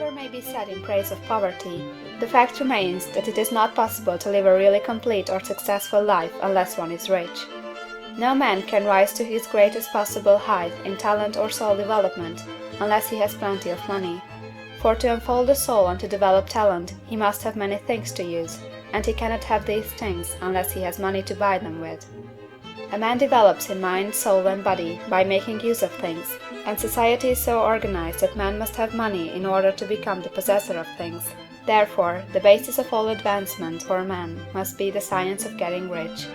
Whatever may be said in praise of poverty, the fact remains that it is not possible to live a really complete or successful life unless one is rich. No man can rise to his greatest possible height in talent or soul development unless he has plenty of money. For to unfold the soul and to develop talent, he must have many things to use, and he cannot have these things unless he has money to buy them with. A man develops in mind, soul, and body by making use of things, and society is so organized that man must have money in order to become the possessor of things. Therefore, the basis of all advancement for man must be the science of getting rich.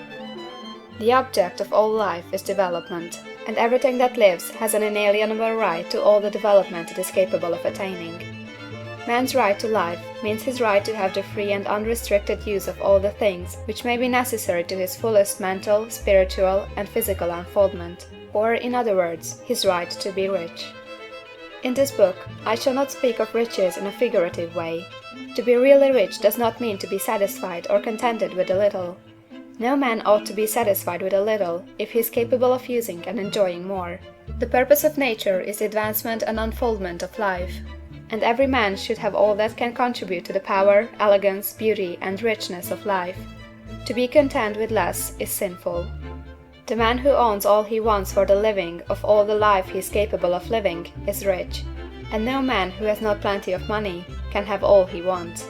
The object of all life is development, and everything that lives has an inalienable right to all the development it is capable of attaining. Man's right to life means his right to have the free and unrestricted use of all the things which may be necessary to his fullest mental, spiritual, and physical unfoldment, or, in other words, his right to be rich. In this book, I shall not speak of riches in a figurative way. To be really rich does not mean to be satisfied or contented with a little. No man ought to be satisfied with a little if he is capable of using and enjoying more. The purpose of nature is the advancement and unfoldment of life, and every man should have all that can contribute to the power, elegance, beauty, and richness of life. To be content with less is sinful. The man who owns all he wants for the living of all the life he is capable of living is rich, and no man who has not plenty of money can have all he wants.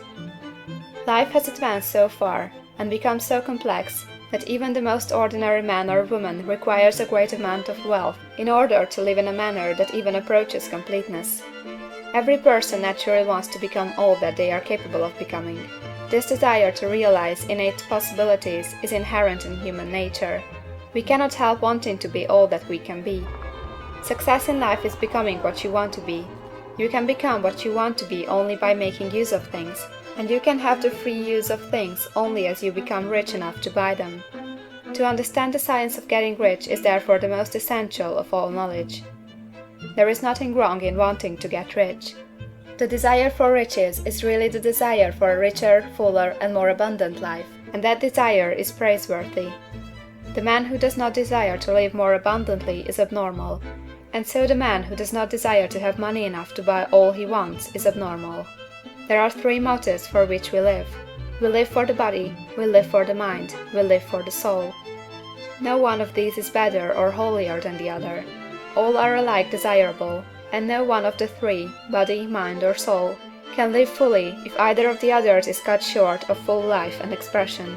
Life has advanced so far, and become so complex, that even the most ordinary man or woman requires a great amount of wealth in order to live in a manner that even approaches completeness. Every person naturally wants to become all that they are capable of becoming. This desire to realize innate possibilities is inherent in human nature. We cannot help wanting to be all that we can be. Success in life is becoming what you want to be. You can become what you want to be only by making use of things, and you can have the free use of things only as you become rich enough to buy them. To understand the science of getting rich is therefore the most essential of all knowledge. There is nothing wrong in wanting to get rich. The desire for riches is really the desire for a richer, fuller, and more abundant life, and that desire is praiseworthy. The man who does not desire to live more abundantly is abnormal, and so the man who does not desire to have money enough to buy all he wants is abnormal. There are three motives for which we live. We live for the body, we live for the mind, we live for the soul. No one of these is better or holier than the other. All are alike desirable, and no one of the three, body, mind, or soul, can live fully if either of the others is cut short of full life and expression.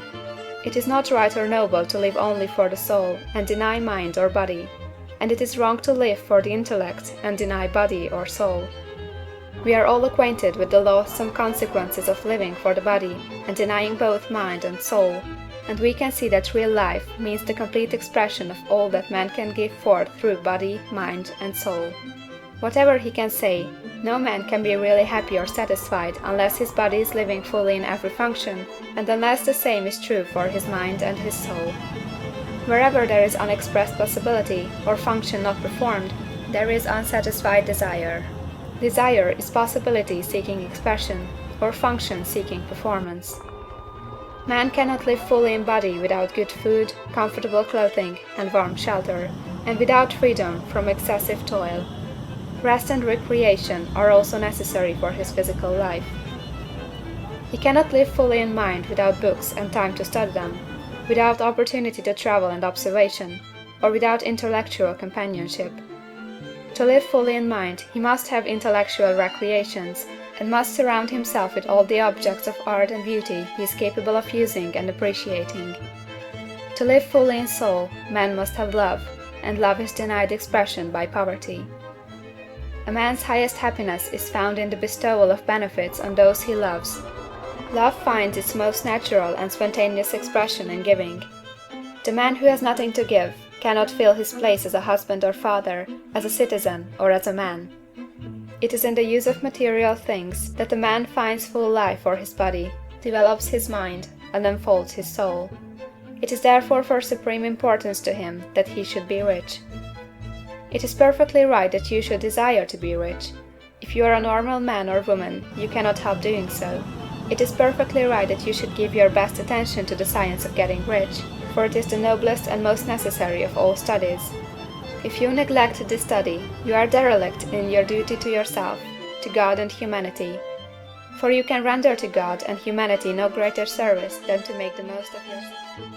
It is not right or noble to live only for the soul and deny mind or body, and it is wrong to live for the intellect and deny body or soul. We are all acquainted with the loathsome consequences of living for the body and denying both mind and soul, and we can see that real life means the complete expression of all that man can give forth through body, mind, and soul. Whatever he can say, no man can be really happy or satisfied unless his body is living fully in every function, and unless the same is true for his mind and his soul. Wherever there is unexpressed possibility, or function not performed, there is unsatisfied desire. Desire is possibility seeking expression, or function seeking performance. Man cannot live fully in body without good food, comfortable clothing, and warm shelter, and without freedom from excessive toil. Rest and recreation are also necessary for his physical life. He cannot live fully in mind without books and time to study them, without opportunity to travel and observation, or without intellectual companionship. To live fully in mind, he must have intellectual recreations, and must surround himself with all the objects of art and beauty he is capable of using and appreciating. To live fully in soul, man must have love, and love is denied expression by poverty. A man's highest happiness is found in the bestowal of benefits on those he loves. Love finds its most natural and spontaneous expression in giving. The man who has nothing to give cannot fill his place as a husband or father, as a citizen, or as a man. It is in the use of material things that the man finds full life for his body, develops his mind, and unfolds his soul. It is therefore for supreme importance to him that he should be rich. It is perfectly right that you should desire to be rich. If you are a normal man or woman, you cannot help doing so. It is perfectly right that you should give your best attention to the science of getting rich, for it is the noblest and most necessary of all studies. If you neglect this study, you are derelict in your duty to yourself, to God and humanity. For you can render to God and humanity no greater service than to make the most of yourself.